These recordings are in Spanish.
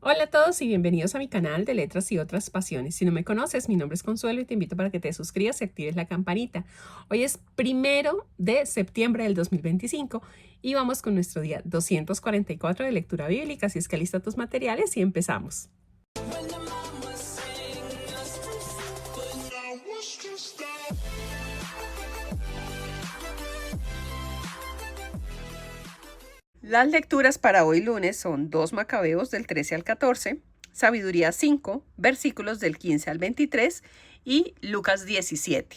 Hola a todos y bienvenidos a mi canal de Letras y otras pasiones. Si no me conoces, mi nombre es Consuelo y te invito para que te suscribas y actives la campanita. Hoy es 1 de septiembre del 2025 y vamos con nuestro día 244 de lectura bíblica. Así es que alista tus materiales y empezamos. Las lecturas para hoy lunes son 2 Macabeos del 13 al 14, Sabiduría 5, versículos del 15 al 23 y Lucas 17.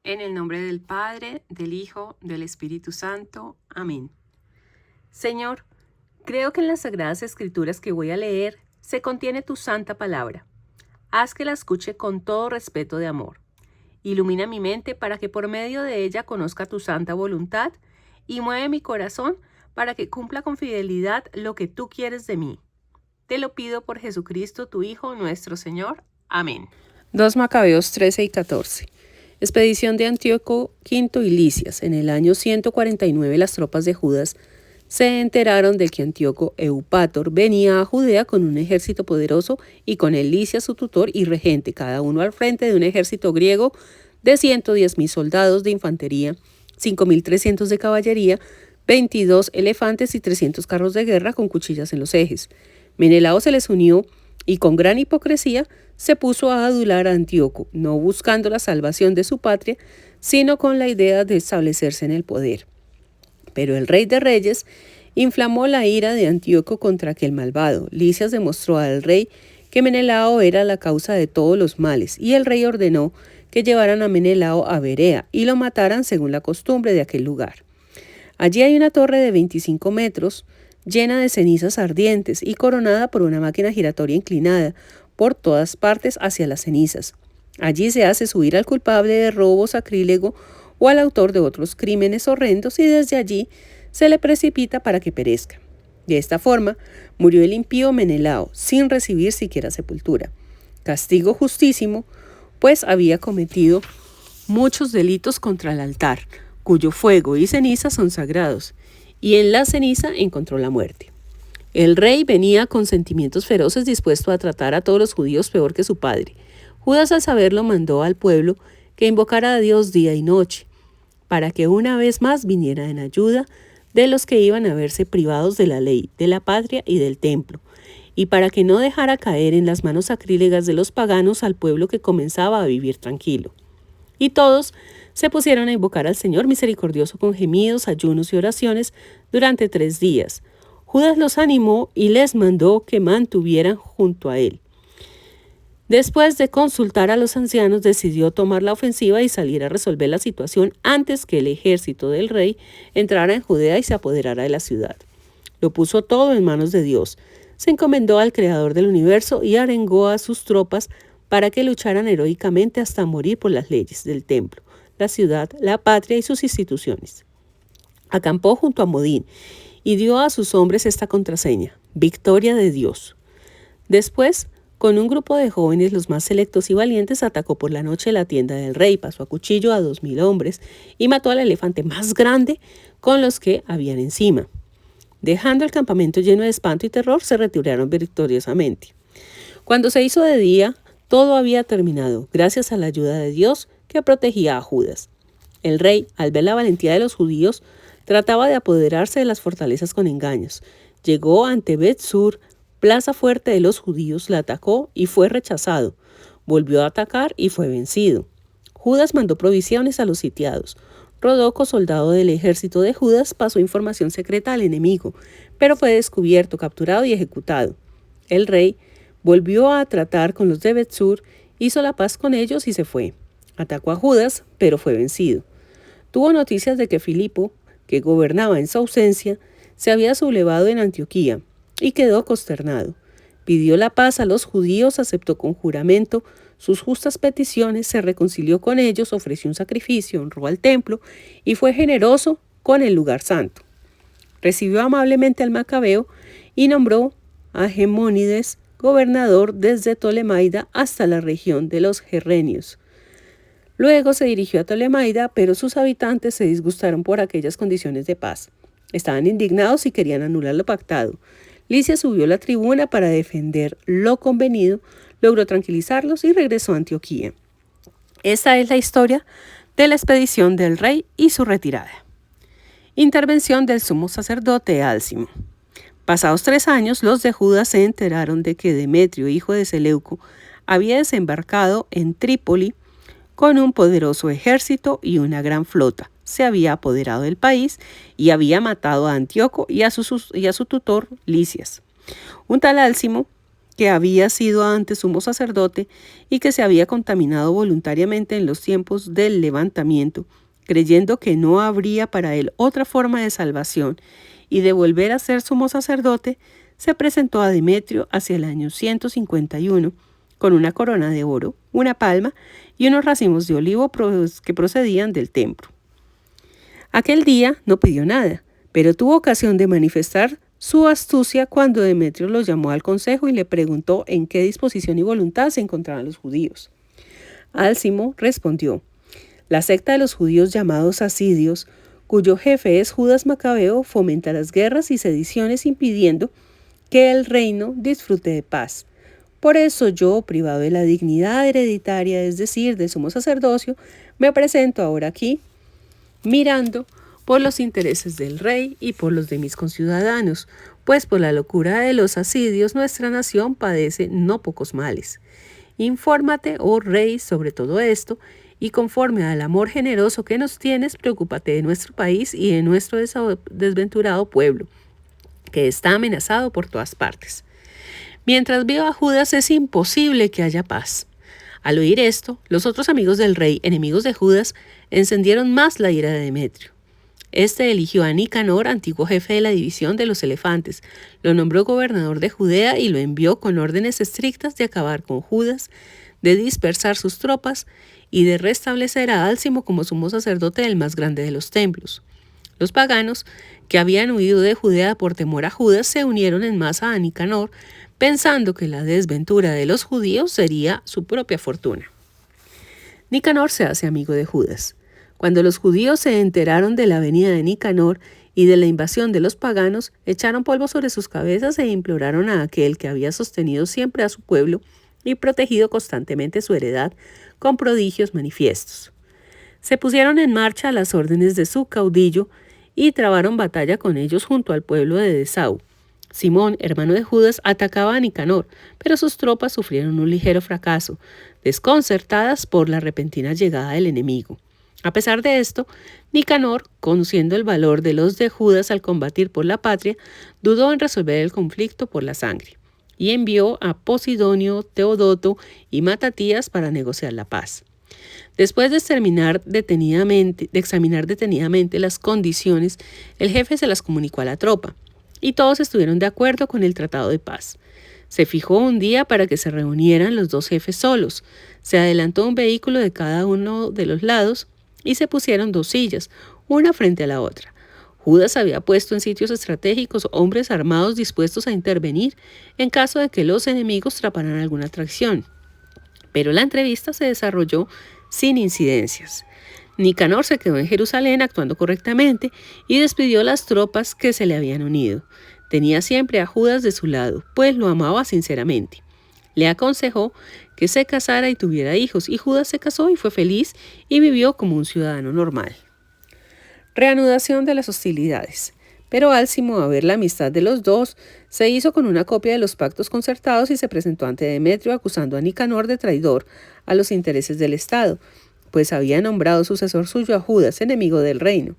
En el nombre del Padre, del Hijo, del Espíritu Santo. Amén. Señor, creo que en las Sagradas Escrituras que voy a leer se contiene tu santa palabra. Haz que la escuche con todo respeto de amor. Ilumina mi mente para que por medio de ella conozca tu santa voluntad y mueve mi corazón para que cumpla con fidelidad lo que tú quieres de mí. Te lo pido por Jesucristo, tu Hijo, nuestro Señor. Amén. 2 Macabeos 13 y 14. Expedición de Antíoco V y Lisias. En el año 149 las tropas de Judas se enteraron de que Antíoco Eupator venía a Judea con un ejército poderoso y con él Lisias su tutor y regente, cada uno al frente de un ejército griego de 110.000 soldados de infantería, 5.300 de caballería, 22 elefantes y 300 carros de guerra con cuchillas en los ejes. Menelao se les unió y con gran hipocresía se puso a adular a Antíoco, no buscando la salvación de su patria, sino con la idea de establecerse en el poder. Pero el rey de reyes inflamó la ira de Antíoco contra aquel malvado. Lisias demostró al rey que Menelao era la causa de todos los males, y el rey ordenó que llevaran a Menelao a Berea y lo mataran según la costumbre de aquel lugar. Allí hay una torre de 25 metros, llena de cenizas ardientes y coronada por una máquina giratoria inclinada por todas partes hacia las cenizas. Allí se hace subir al culpable de robo, sacrílego o al autor de otros crímenes horrendos y desde allí se le precipita para que perezca. De esta forma murió el impío Menelao sin recibir siquiera sepultura. Castigo justísimo, pues había cometido muchos delitos contra el altar, cuyo fuego y ceniza son sagrados, y en la ceniza encontró la muerte. El rey venía con sentimientos feroces dispuesto a tratar a todos los judíos peor que su padre. Judas al saberlo mandó al pueblo que invocara a Dios día y noche, para que una vez más viniera en ayuda de los que iban a verse privados de la ley, de la patria y del templo, y para que no dejara caer en las manos sacrílegas de los paganos al pueblo que comenzaba a vivir tranquilo. Y todos se pusieron a invocar al Señor misericordioso con gemidos, ayunos y oraciones durante 3 días. Judas los animó y les mandó que mantuvieran junto a él. Después de consultar a los ancianos, decidió tomar la ofensiva y salir a resolver la situación antes que el ejército del rey entrara en Judea y se apoderara de la ciudad. Lo puso todo en manos de Dios. Se encomendó al Creador del universo y arengó a sus tropas para que lucharan heroicamente hasta morir por las leyes del templo, la ciudad, la patria y sus instituciones. Acampó junto a Modín y dio a sus hombres esta contraseña: victoria de Dios. Después, con un grupo de jóvenes, los más selectos y valientes, atacó por la noche la tienda del rey, pasó a cuchillo a 2.000 hombres y mató al elefante más grande con los que habían encima. Dejando el campamento lleno de espanto y terror, se retiraron victoriosamente. Cuando se hizo de día, todo había terminado, gracias a la ayuda de Dios que protegía a Judas. El rey, al ver la valentía de los judíos, trataba de apoderarse de las fortalezas con engaños. Llegó ante Bet-Sur, plaza fuerte de los judíos, la atacó y fue rechazado. Volvió a atacar y fue vencido. Judas mandó provisiones a los sitiados. Rodoco, soldado del ejército de Judas, pasó información secreta al enemigo, pero fue descubierto, capturado y ejecutado. El rey volvió a tratar con los de Bet-Sur, hizo la paz con ellos y se fue. Atacó a Judas, pero fue vencido. Tuvo noticias de que Filipo, que gobernaba en su ausencia, se había sublevado en Antioquía y quedó consternado. Pidió la paz a los judíos, aceptó con juramento sus justas peticiones, se reconcilió con ellos, ofreció un sacrificio, honró al templo y fue generoso con el lugar santo. Recibió amablemente al Macabeo y nombró a Gemónides gobernador desde Ptolemaida hasta la región de los Gerrenios. Luego se dirigió a Ptolemaida, pero sus habitantes se disgustaron por aquellas condiciones de paz. Estaban indignados y querían anular lo pactado. Lisias subió a la tribuna para defender lo convenido, logró tranquilizarlos y regresó a Antioquía. Esta es la historia de la expedición del rey y su retirada. Intervención del sumo sacerdote Álcimo. Pasados 3 años, los de Judas se enteraron de que Demetrio, hijo de Seleuco, había desembarcado en Trípoli con un poderoso ejército y una gran flota. Se había apoderado del país y había matado a Antíoco y a su tutor Lisias. Un tal Álcimo, que había sido antes sumo sacerdote y que se había contaminado voluntariamente en los tiempos del levantamiento, creyendo que no habría para él otra forma de salvación y de volver a ser sumo sacerdote, se presentó a Demetrio hacia el año 151 con una corona de oro, una palma y unos racimos de olivo que procedían del templo. Aquel día no pidió nada, pero tuvo ocasión de manifestar su astucia cuando Demetrio los llamó al consejo y le preguntó en qué disposición y voluntad se encontraban los judíos. Álcimo respondió: la secta de los judíos llamados asidios, cuyo jefe es Judas Macabeo, fomenta las guerras y sediciones impidiendo que el reino disfrute de paz. Por eso yo, privado de la dignidad hereditaria, es decir, de sumo sacerdocio, me presento ahora aquí, mirando por los intereses del rey y por los de mis conciudadanos, pues por la locura de los asidios nuestra nación padece no pocos males. Infórmate, oh rey, sobre todo esto, y conforme al amor generoso que nos tienes, preocúpate de nuestro país y de nuestro desventurado pueblo, que está amenazado por todas partes. Mientras viva Judas es imposible que haya paz. Al oír esto, los otros amigos del rey, enemigos de Judas, encendieron más la ira de Demetrio. Este eligió a Nicanor, antiguo jefe de la división de los elefantes, lo nombró gobernador de Judea y lo envió con órdenes estrictas de acabar con Judas, de dispersar sus tropas y de restablecer a Álcimo como sumo sacerdote del más grande de los templos. Los paganos, que habían huido de Judea por temor a Judas, se unieron en masa a Nicanor, pensando que la desventura de los judíos sería su propia fortuna. Nicanor se hace amigo de Judas. Cuando los judíos se enteraron de la venida de Nicanor y de la invasión de los paganos, echaron polvo sobre sus cabezas e imploraron a aquel que había sostenido siempre a su pueblo y protegido constantemente su heredad con prodigios manifiestos. Se pusieron en marcha a las órdenes de su caudillo y trabaron batalla con ellos junto al pueblo de Desau. Simón, hermano de Judas, atacaba a Nicanor, pero sus tropas sufrieron un ligero fracaso, desconcertadas por la repentina llegada del enemigo. A pesar de esto, Nicanor, conociendo el valor de los de Judas al combatir por la patria, dudó en resolver el conflicto por la sangre y envió a Posidonio, Teodoto y Matatías para negociar la paz. Después de examinar detenidamente las condiciones, el jefe se las comunicó a la tropa, y todos estuvieron de acuerdo con el tratado de paz. Se fijó un día para que se reunieran los dos jefes solos. Se adelantó un vehículo de cada uno de los lados y se pusieron 2 sillas, una frente a la otra. Judas había puesto en sitios estratégicos hombres armados dispuestos a intervenir en caso de que los enemigos traparan alguna traición. Pero la entrevista se desarrolló sin incidencias. Nicanor se quedó en Jerusalén actuando correctamente y despidió a las tropas que se le habían unido. Tenía siempre a Judas de su lado, pues lo amaba sinceramente. Le aconsejó que se casara y tuviera hijos, y Judas se casó y fue feliz y vivió como un ciudadano normal. Reanudación de las hostilidades. Pero Álcimo, a ver la amistad de los dos, se hizo con una copia de los pactos concertados y se presentó ante Demetrio acusando a Nicanor de traidor a los intereses del Estado, pues había nombrado sucesor suyo a Judas, enemigo del reino.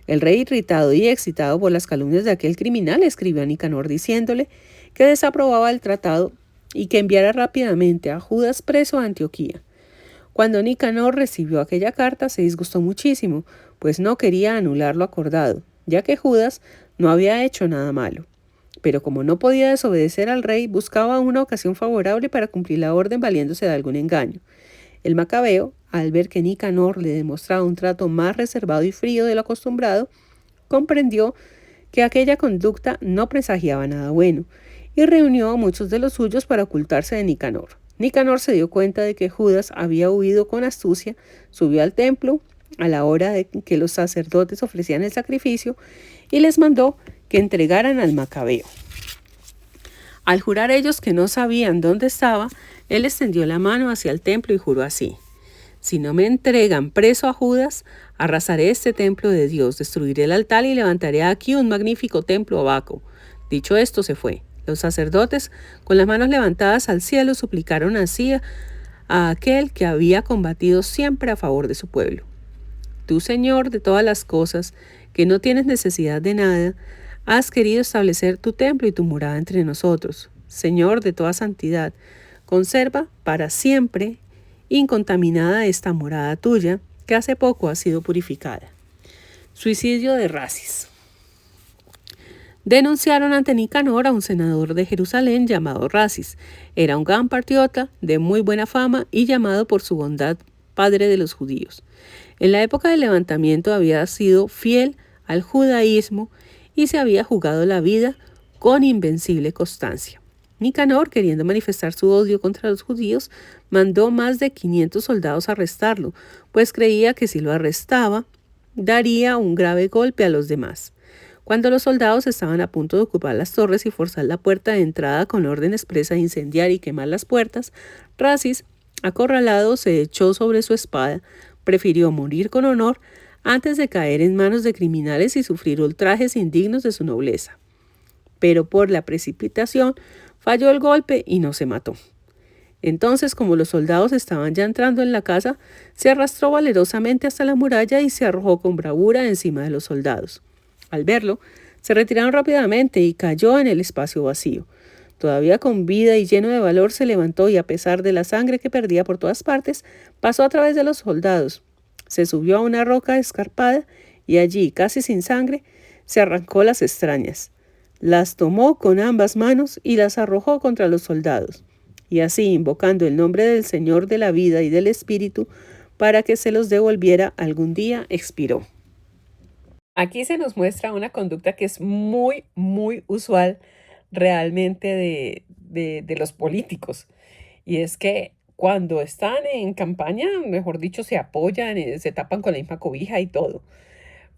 El rey, irritado y excitado por las calumnias de aquel criminal, escribió a Nicanor diciéndole que desaprobaba el tratado y que enviara rápidamente a Judas preso a Antioquía. Cuando Nicanor recibió aquella carta, se disgustó muchísimo, pues no quería anular lo acordado, ya que Judas no había hecho nada malo. Pero como no podía desobedecer al rey, buscaba una ocasión favorable para cumplir la orden valiéndose de algún engaño. El macabeo, al ver que Nicanor le demostraba un trato más reservado y frío de lo acostumbrado, comprendió que aquella conducta no presagiaba nada bueno, y reunió a muchos de los suyos para ocultarse de Nicanor. Nicanor se dio cuenta de que Judas había huido con astucia, subió al templo a la hora de que los sacerdotes ofrecían el sacrificio y les mandó que entregaran al macabeo. Al jurar ellos que no sabían dónde estaba, él extendió la mano hacia el templo y juró así: si no me entregan preso a Judas, arrasaré este templo de Dios, destruiré el altar y levantaré aquí un magnífico templo a Baco. Dicho esto, se fue. Los sacerdotes, con las manos levantadas al cielo, suplicaron así a aquel que había combatido siempre a favor de su pueblo: tú, Señor de todas las cosas, que no tienes necesidad de nada, has querido establecer tu templo y tu morada entre nosotros. Señor de toda santidad, conserva para siempre incontaminada esta morada tuya, que hace poco ha sido purificada. Suicidio de Rasis. Denunciaron ante Nicanor a un senador de Jerusalén llamado Rasis. Era un gran patriota, de muy buena fama y llamado por su bondad padre de los judíos. En la época del levantamiento había sido fiel al judaísmo y se había jugado la vida con invencible constancia. Nicanor, queriendo manifestar su odio contra los judíos, mandó más de 500 soldados a arrestarlo, pues creía que si lo arrestaba, daría un grave golpe a los demás. Cuando los soldados estaban a punto de ocupar las torres y forzar la puerta de entrada con orden expresa de incendiar y quemar las puertas, Rasis, acorralado, se echó sobre su espada, prefirió morir con honor antes de caer en manos de criminales y sufrir ultrajes indignos de su nobleza. Pero por la precipitación falló el golpe y no se mató. Entonces, como los soldados estaban ya entrando en la casa, se arrastró valerosamente hasta la muralla y se arrojó con bravura encima de los soldados. Al verlo, se retiraron rápidamente y cayó en el espacio vacío. Todavía con vida y lleno de valor se levantó y, a pesar de la sangre que perdía por todas partes, pasó a través de los soldados. Se subió a una roca escarpada y allí, casi sin sangre, se arrancó las extrañas. Las tomó con ambas manos y las arrojó contra los soldados. Y así, invocando el nombre del Señor de la vida y del Espíritu, para que se los devolviera algún día, expiró. Aquí se nos muestra una conducta que es muy, muy usual realmente de los políticos. Y es que cuando están en campaña, mejor dicho, se apoyan, se tapan con la misma cobija y todo.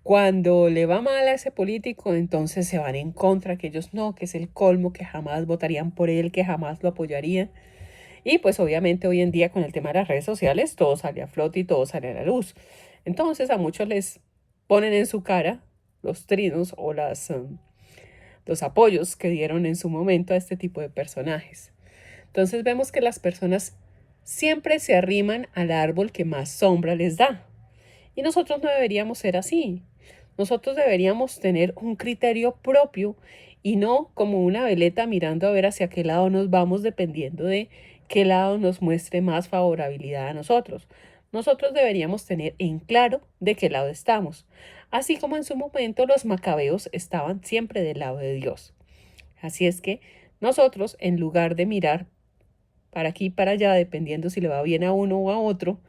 Cuando le va mal a ese político, entonces se van en contra, que ellos no, que es el colmo, que jamás votarían por él, que jamás lo apoyarían. Y pues obviamente hoy en día con el tema de las redes sociales todo sale a flote y todo sale a la luz. Entonces a muchos les ponen en su cara los trinos o los apoyos que dieron en su momento a este tipo de personajes. Entonces vemos que las personas siempre se arriman al árbol que más sombra les da. Y nosotros no deberíamos ser así. Nosotros deberíamos tener un criterio propio y no como una veleta mirando a ver hacia qué lado nos vamos dependiendo de qué lado nos muestre más favorabilidad a nosotros. Nosotros deberíamos tener en claro de qué lado estamos, así como en su momento los macabeos estaban siempre del lado de Dios. Así es que nosotros, en lugar de mirar para aquí y para allá, dependiendo si le va bien a uno o a otro,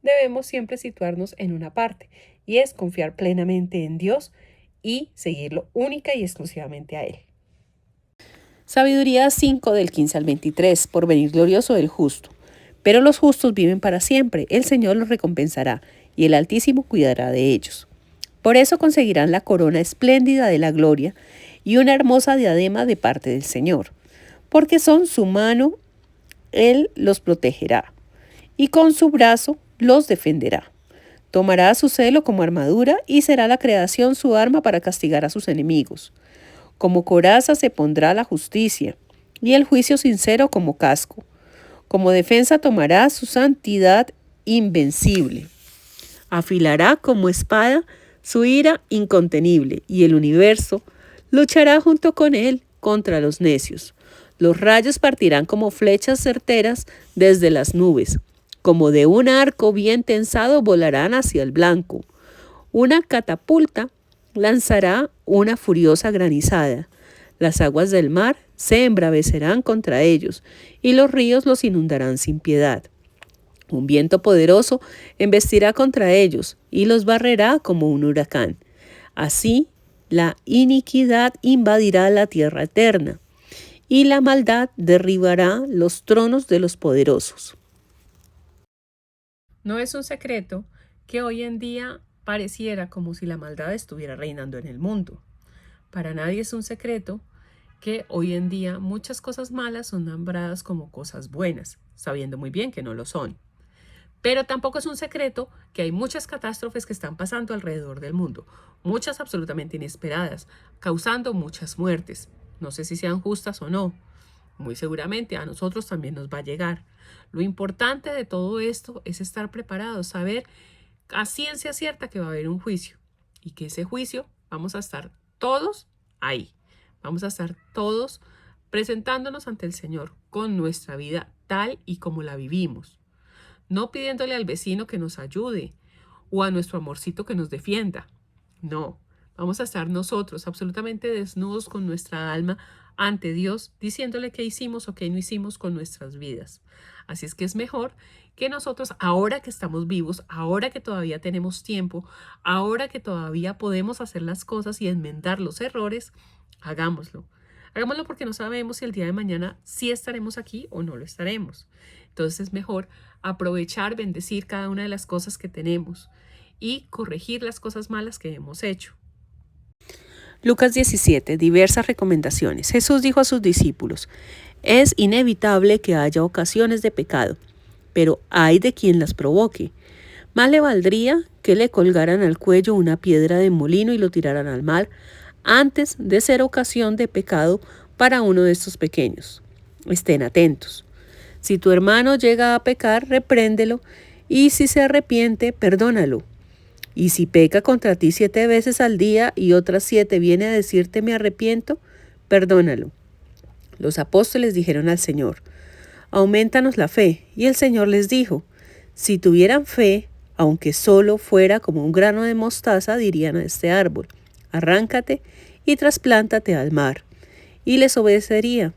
debemos siempre situarnos en una parte, y es confiar plenamente en Dios y seguirlo única y exclusivamente a Él. Sabiduría 5 del 15 al 23, por venir glorioso del justo. Pero los justos viven para siempre, el Señor los recompensará, y el Altísimo cuidará de ellos. Por eso conseguirán la corona espléndida de la gloria y una hermosa diadema de parte del Señor, porque son su mano, Él los protegerá, y con su brazo los defenderá. Tomará su celo como armadura y será la creación su arma para castigar a sus enemigos. Como coraza se pondrá la justicia y el juicio sincero como casco. Como defensa tomará su santidad invencible. Afilará como espada su ira incontenible y el universo luchará junto con él contra los necios. Los rayos partirán como flechas certeras desde las nubes. Como de un arco bien tensado volarán hacia el blanco. Una catapulta lanzará una furiosa granizada. Las aguas del mar se embravecerán contra ellos, y los ríos los inundarán sin piedad. Un viento poderoso embestirá contra ellos, y los barrerá como un huracán. Así, la iniquidad invadirá la tierra eterna, y la maldad derribará los tronos de los poderosos. No es un secreto que hoy en día pareciera como si la maldad estuviera reinando en el mundo. Para nadie es un secreto que hoy en día muchas cosas malas son nombradas como cosas buenas, sabiendo muy bien que no lo son. Pero tampoco es un secreto que hay muchas catástrofes que están pasando alrededor del mundo, muchas absolutamente inesperadas, causando muchas muertes. No sé si sean justas o no. Muy seguramente a nosotros también nos va a llegar. Lo importante de todo esto es estar preparados, saber a ciencia cierta que va a haber un juicio y que ese juicio vamos a estar todos ahí. Vamos a estar todos presentándonos ante el Señor con nuestra vida tal y como la vivimos. No pidiéndole al vecino que nos ayude o a nuestro amorcito que nos defienda. No, vamos a estar nosotros absolutamente desnudos con nuestra alma ante Dios, diciéndole qué hicimos o qué no hicimos con nuestras vidas. Así es que es mejor que nosotros, ahora que estamos vivos, ahora que todavía tenemos tiempo, ahora que todavía podemos hacer las cosas y enmendar los errores, hagámoslo. Hagámoslo porque no sabemos si el día de mañana sí estaremos aquí o no lo estaremos. Entonces es mejor aprovechar, bendecir cada una de las cosas que tenemos y corregir las cosas malas que hemos hecho. Lucas 17. Diversas recomendaciones. Jesús dijo a sus discípulos: es inevitable que haya ocasiones de pecado, pero hay de quien las provoque. Más le valdría que le colgaran al cuello una piedra de molino y lo tiraran al mar, antes de ser ocasión de pecado para uno de estos pequeños. Estén atentos. Si tu hermano llega a pecar, repréndelo, y si se arrepiente, perdónalo. Y si peca contra ti 7 veces al día y otras 7 viene a decirte me arrepiento, perdónalo. Los apóstoles dijeron al Señor: aumentanos la fe. Y el Señor les dijo: si tuvieran fe, aunque solo fuera como un grano de mostaza, dirían a este árbol: arráncate y trasplántate al mar, y les obedecería.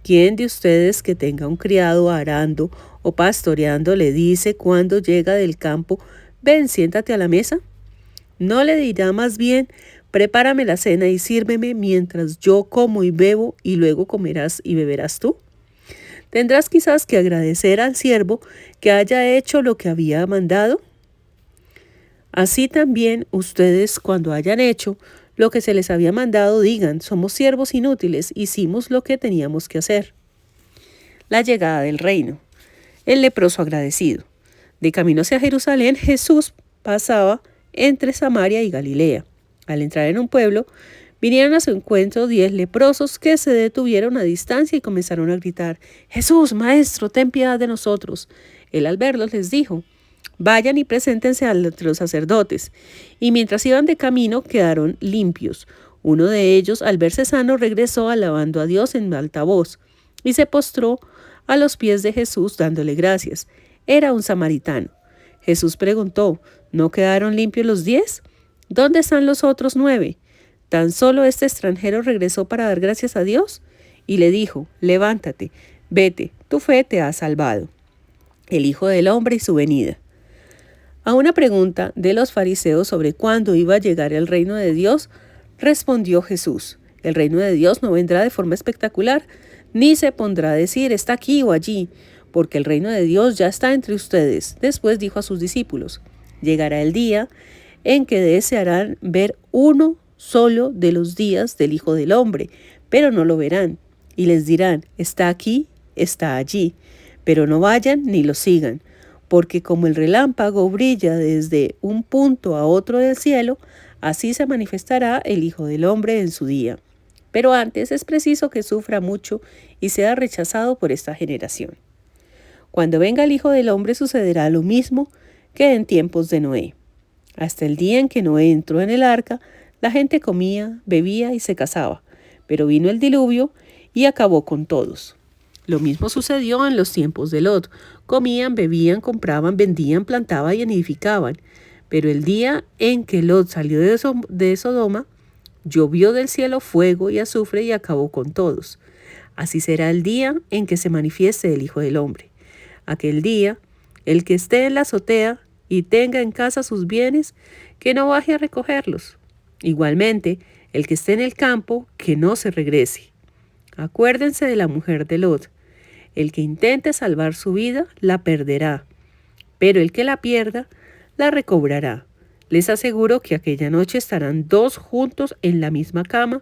¿Quién de ustedes que tenga un criado arando o pastoreando le dice cuando llega del campo: ven, siéntate a la mesa? ¿No le dirá más bien: prepárame la cena y sírveme mientras yo como y bebo, y luego comerás y beberás tú? ¿Tendrás quizás que agradecer al siervo que haya hecho lo que había mandado? Así también ustedes, cuando hayan hecho lo que se les había mandado, digan: somos siervos inútiles, hicimos lo que teníamos que hacer. La llegada del reino. El leproso agradecido. De camino hacia Jerusalén, Jesús pasaba entre Samaria y Galilea. Al entrar en un pueblo, vinieron a su encuentro 10 leprosos que se detuvieron a distancia y comenzaron a gritar: Jesús, Maestro, ten piedad de nosotros. Él, al verlos, les dijo: vayan y preséntense ante los sacerdotes. Y mientras iban de camino, quedaron limpios. Uno de ellos, al verse sano, regresó alabando a Dios en alta voz y se postró a los pies de Jesús dándole gracias. Era un samaritano. Jesús preguntó: ¿no quedaron limpios los 10? ¿Dónde están los otros 9? ¿Tan solo este extranjero regresó para dar gracias a Dios? Y le dijo: levántate, vete, tu fe te ha salvado. El Hijo del Hombre y su venida. A una pregunta de los fariseos sobre cuándo iba a llegar el reino de Dios, respondió Jesús: el reino de Dios no vendrá de forma espectacular, ni se pondrá a decir está aquí o allí, porque el reino de Dios ya está entre ustedes. Después dijo a sus discípulos: llegará el día en que desearán ver uno solo de los días del Hijo del Hombre, pero no lo verán, y les dirán: está aquí, está allí, pero no vayan ni lo sigan. Porque como el relámpago brilla desde un punto a otro del cielo, así se manifestará el Hijo del Hombre en su día. Pero antes es preciso que sufra mucho y sea rechazado por esta generación. Cuando venga el Hijo del Hombre sucederá lo mismo que en tiempos de Noé. Hasta el día en que Noé entró en el arca, la gente comía, bebía y se casaba, pero vino el diluvio y acabó con todos. Lo mismo sucedió en los tiempos de Lot. Comían, bebían, compraban, vendían, plantaban y edificaban. Pero el día en que Lot salió de Sodoma, llovió del cielo fuego y azufre y acabó con todos. Así será el día en que se manifieste el Hijo del Hombre. Aquel día, el que esté en la azotea y tenga en casa sus bienes, que no baje a recogerlos. Igualmente, el que esté en el campo, que no se regrese. Acuérdense de la mujer de Lot. El que intente salvar su vida, la perderá, pero el que la pierda, la recobrará. Les aseguro que aquella noche estarán 2 juntos en la misma cama,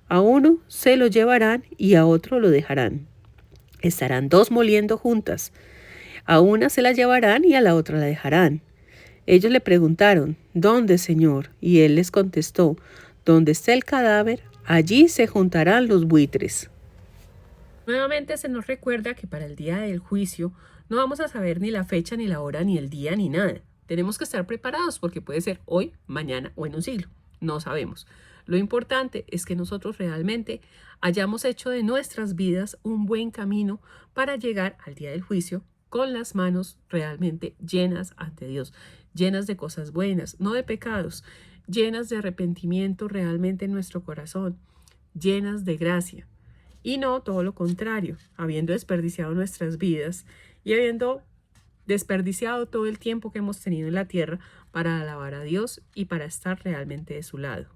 A uno se lo llevarán y a otro lo dejarán. Estarán dos moliendo juntas. A una se la llevarán y a la otra la dejarán. Ellos le preguntaron, ¿dónde, Señor? Y él les contestó, donde esté el cadáver, allí se juntarán los buitres. Nuevamente se nos recuerda que para el día del juicio no vamos a saber ni la fecha, ni la hora, ni el día, ni nada. Tenemos que estar preparados porque puede ser hoy, mañana o en un siglo. No sabemos. Lo importante es que nosotros realmente hayamos hecho de nuestras vidas un buen camino para llegar al día del juicio con las manos realmente llenas ante Dios, llenas de cosas buenas, no de pecados, llenas de arrepentimiento realmente en nuestro corazón, llenas de gracia. Y no todo lo contrario, habiendo desperdiciado nuestras vidas y habiendo desperdiciado todo el tiempo que hemos tenido en la tierra para alabar a Dios y para estar realmente de su lado.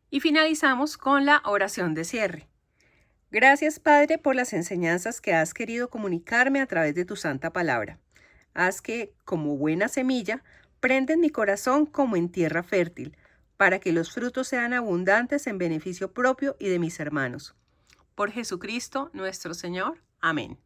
Y finalizamos con la oración de cierre. Gracias, Padre, por las enseñanzas que has querido comunicarme a través de tu santa palabra. Haz que, como buena semilla, prenda en mi corazón como en tierra fértil, para que los frutos sean abundantes en beneficio propio y de mis hermanos. Por Jesucristo nuestro Señor. Amén.